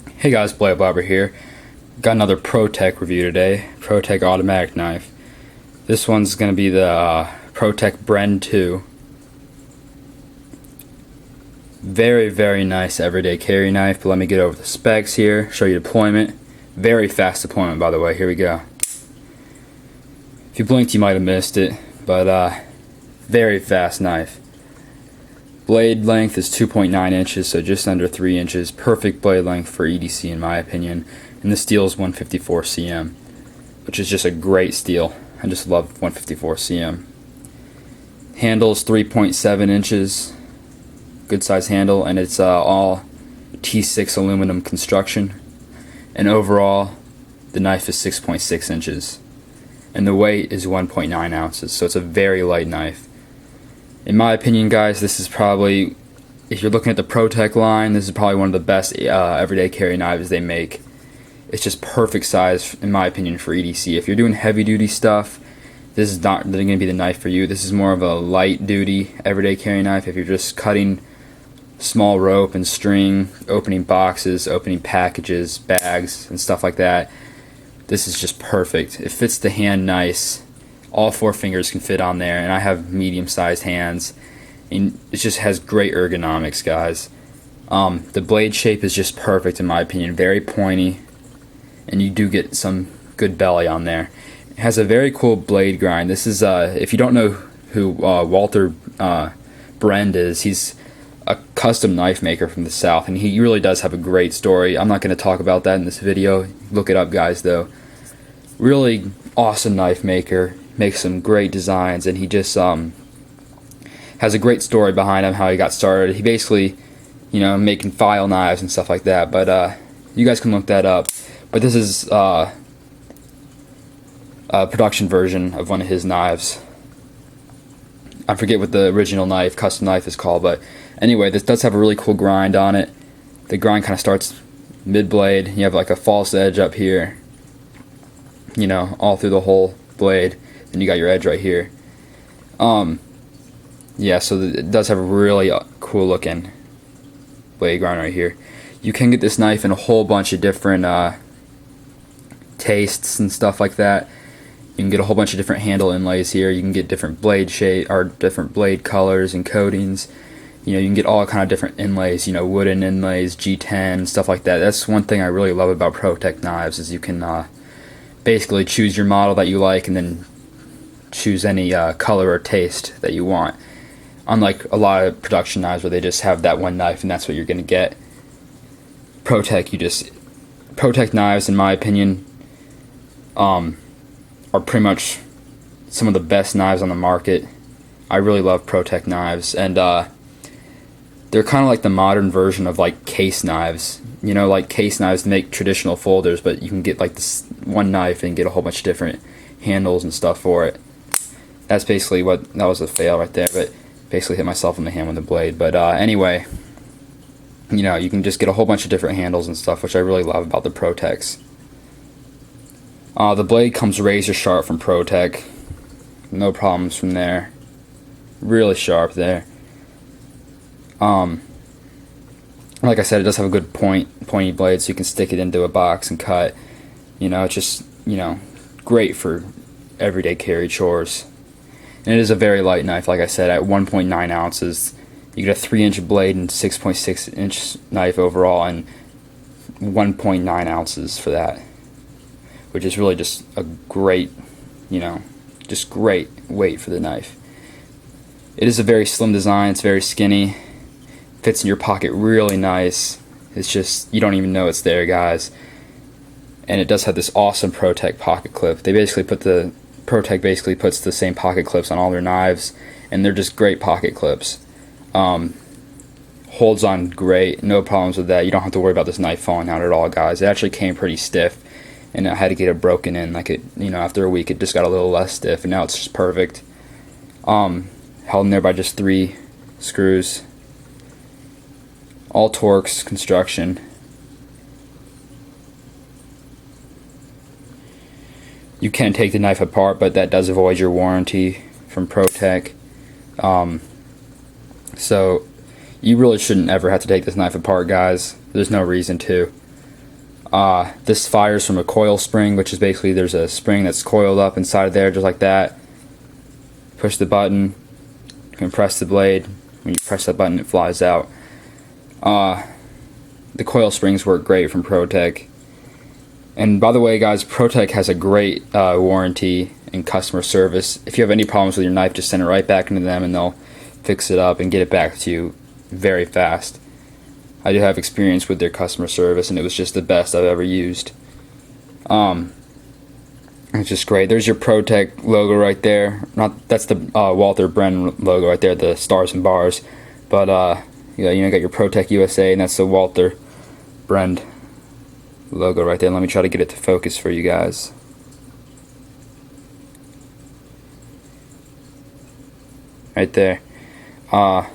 Hey guys, Blade Barber here. Got another protech review today. Protech automatic knife. This one's going to be the protech brend 2. Very nice everyday carry knife. But let me get over the specs here. Show you deployment. Very fast deployment, by the way. Here we go. If you blinked, you might have missed it. But very fast knife. Blade length is 2.9 inches, so just under 3 inches. Perfect blade length for EDC in my opinion. And the steel is 154 cm, which is just a great steel. I just love 154 cm. Handle is 3.7 inches. Good size handle, and it's all T6 aluminum construction. And overall, the knife is 6.6 inches. And the weight is 1.9 ounces, so it's a very light knife. In my opinion, guys, this is probably, if you're looking at the Protech line, this is probably one of the best everyday carry knives they make. It's just perfect size, in my opinion, for EDC. If you're doing heavy duty stuff, this is not going to be the knife for you. This is more of a light duty everyday carry knife. If you're just cutting small rope and string, opening boxes, opening packages, bags, and stuff like that, this is just perfect. It fits the hand nice. All 4 fingers can fit on there, and I have medium-sized hands, and it just has great ergonomics, guys. The blade shape is just perfect in my opinion, very pointy, and you do get some good belly on there. It has a very cool blade grind. This is, if you don't know who Walter Brend is, he's a custom knife maker from the South, and he really does have a great story. I'm not going to talk about that in this video. Look it up, guys, though. Really awesome knife maker. Makes some great designs, and he just has a great story behind him, how he got started. He basically, making file knives and stuff like that, but you guys can look that up. But this is a production version of one of his knives. I forget what the original knife, custom knife, is called, but anyway, this does have a really cool grind on it. The grind kind of starts mid-blade. You have like a false edge up here, all through the whole blade. And you got your edge right here. Yeah, so it does have a really cool looking blade grind right here. You can get this knife in a whole bunch of different tastes and stuff like that. You can get a whole bunch of different handle inlays here. You can get different blade shape or different blade colors and coatings. You can get all kind of different inlays. Wooden inlays, G10, stuff like that. That's one thing I really love about Protech knives, is you can basically choose your model that you like and then choose any color or taste that you want. Unlike a lot of production knives where they just have that one knife and that's what you're going to get. Protech knives, in my opinion, are pretty much some of the best knives on the market. I really love Protech knives, and they're kind of like the modern version of like case knives. Like case knives make traditional folders, but you can get like this one knife and get a whole bunch of different handles and stuff for it. That's basically that was a fail right there, but basically hit myself in the hand with the blade. But anyway, you can just get a whole bunch of different handles and stuff, which I really love about the Protechs. The blade comes razor sharp from Protech. No problems from there. Really sharp there. Like I said, it does have a good pointy blade, so you can stick it into a box and cut. It's just, great for everyday carry chores. And it is a very light knife, like I said, at 1.9 ounces. You get a 3-inch blade and 6.6 inch knife overall, and 1.9 ounces for that, which is really just a great, just great weight for the knife. It is a very slim design. It's very skinny. Fits in your pocket really nice. It's just, you don't even know it's there, guys. And it does have this awesome Protech pocket clip. Protech basically puts the same pocket clips on all their knives, and they're just great pocket clips. Holds on great, no problems with that. You don't have to worry about this knife falling out at all, guys. It actually came pretty stiff, and I had to get it broken in. After a week, it just got a little less stiff, and now it's just perfect. Held in there by just 3 screws. All Torx construction. You can take the knife apart, but that does avoid your warranty from Protech. So you really shouldn't ever have to take this knife apart, guys. There's no reason to. This fires from a coil spring, which is basically there's a spring that's coiled up inside of there just like that. Push the button, you can press the blade. When you press that button, it flies out. The coil springs work great from Protech. And by the way, guys, Protech has a great warranty and customer service. If you have any problems with your knife, just send it right back into them and they'll fix it up and get it back to you very fast. I do have experience with their customer service, and it was just the best I've ever used. It's just great. There's your Protech logo right there. That's the Walther Brend logo right there, the stars and bars. But yeah, you got your Protech USA, and that's the Walther Brend logo right there. Let me try to get it to focus for you guys. Right there. So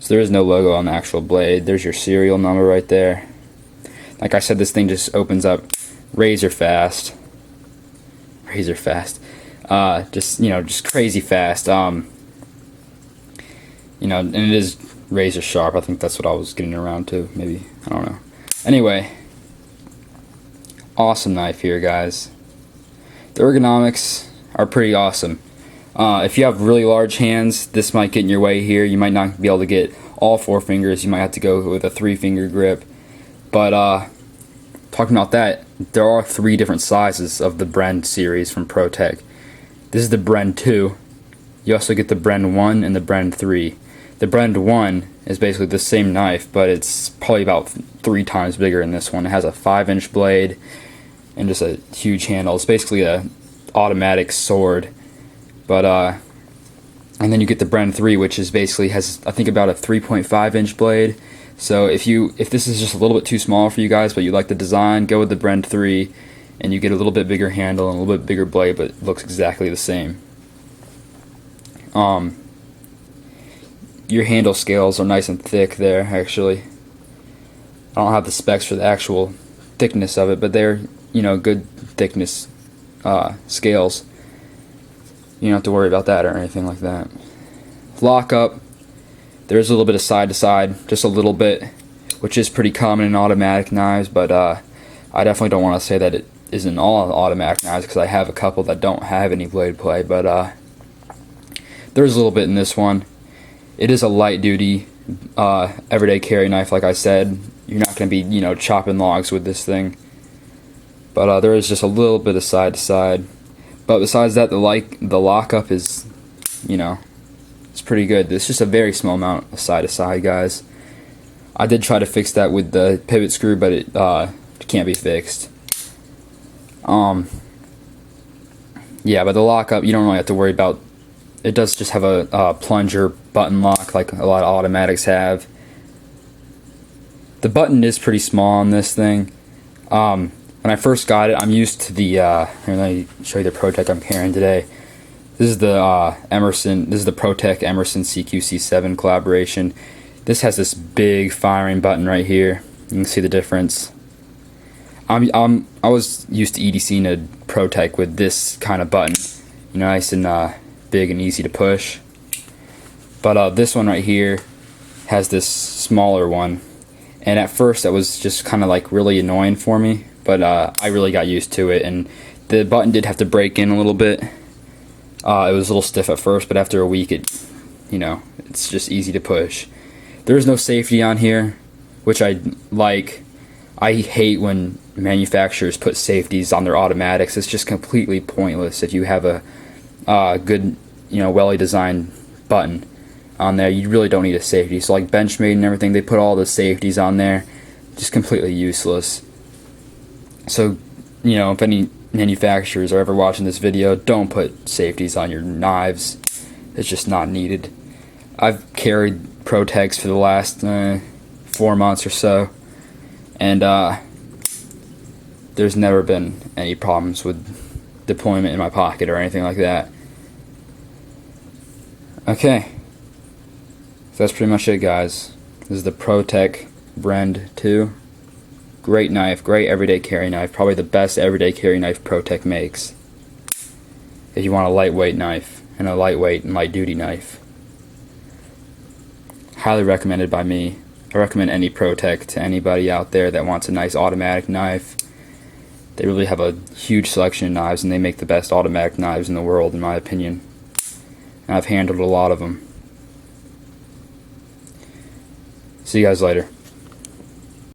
there is no logo on the actual blade. There's your serial number right there. Like I said, this thing just opens up razor fast. Just crazy fast. And it is razor sharp. I think that's what I was getting around to. Maybe, I don't know. Anyway, awesome knife here, guys. The ergonomics are pretty awesome. If you have really large hands, this might get in your way here. You might not be able to get all 4 fingers. You might have to go with a 3-finger grip. But talking about that, there are 3 different sizes of the Brend series from Protech. This is the Brend 2. You also get the Brend 1 and the Brend 3. The Brend 1 is basically the same knife, but it's probably about 3 times bigger than this one. It has a 5-inch blade and just a huge handle. It's basically a automatic sword. But and then you get the Brend 3, which is basically has, I think, about a 3.5-inch blade. So if this is just a little bit too small for you guys, but you like the design, go with the Brend 3, and you get a little bit bigger handle and a little bit bigger blade, but it looks exactly the same. Your handle scales are nice and thick there, actually. I don't have the specs for the actual thickness of it, but they're, good thickness scales. You don't have to worry about that or anything like that. Lockup, there's a little bit of side to side, just a little bit, which is pretty common in automatic knives, but I definitely don't want to say that it isn't all automatic knives, because I have a couple that don't have any blade play, but there's a little bit in this one. It is a light duty everyday carry knife, like I said. You're not going to be chopping logs with this thing, but there is just a little bit of side to side. But besides that, the lockup is, it's pretty good. It's just a very small amount of side to side, guys. I did try to fix that with the pivot screw, but it can't be fixed. Yeah, but the lockup, you don't really have to worry about. It does just have a plunger button lock, like a lot of automatics have. The button is pretty small on this thing. When I first got it, I'm used to the, here, let me show you the Protech I'm carrying today. This is the Protech Emerson CQC7 collaboration. This has this big firing button right here. You can see the difference. I was used to EDCing a Protech with this kind of button, nice and big and easy to push. But this one right here has this smaller one, and at first that was just kind of like really annoying for me. But I really got used to it, and the button did have to break in a little bit. It was a little stiff at first, but after a week, it's just easy to push. There's no safety on here, which I like. I hate when manufacturers put safeties on their automatics. It's just completely pointless. If you have a good, well-designed button on there, you really don't need a safety. So like Benchmade and everything, they put all the safeties on there, just completely useless. So, if any manufacturers are ever watching this video, don't put safeties on your knives. It's just not needed. I've carried Protechs for the last 4 months or so, and there's never been any problems with deployment in my pocket or anything like that. Okay, so that's pretty much it, guys. This is the Protech Brend 2. Great knife, great everyday carry knife, probably the best everyday carry knife Protech makes. If you want a lightweight knife, and a lightweight and light duty knife. Highly recommended by me. I recommend any protech to anybody out there that wants a nice automatic knife. They really have a huge selection of knives, and they make the best automatic knives in the world, in my opinion. And I've handled a lot of them. See you guys later.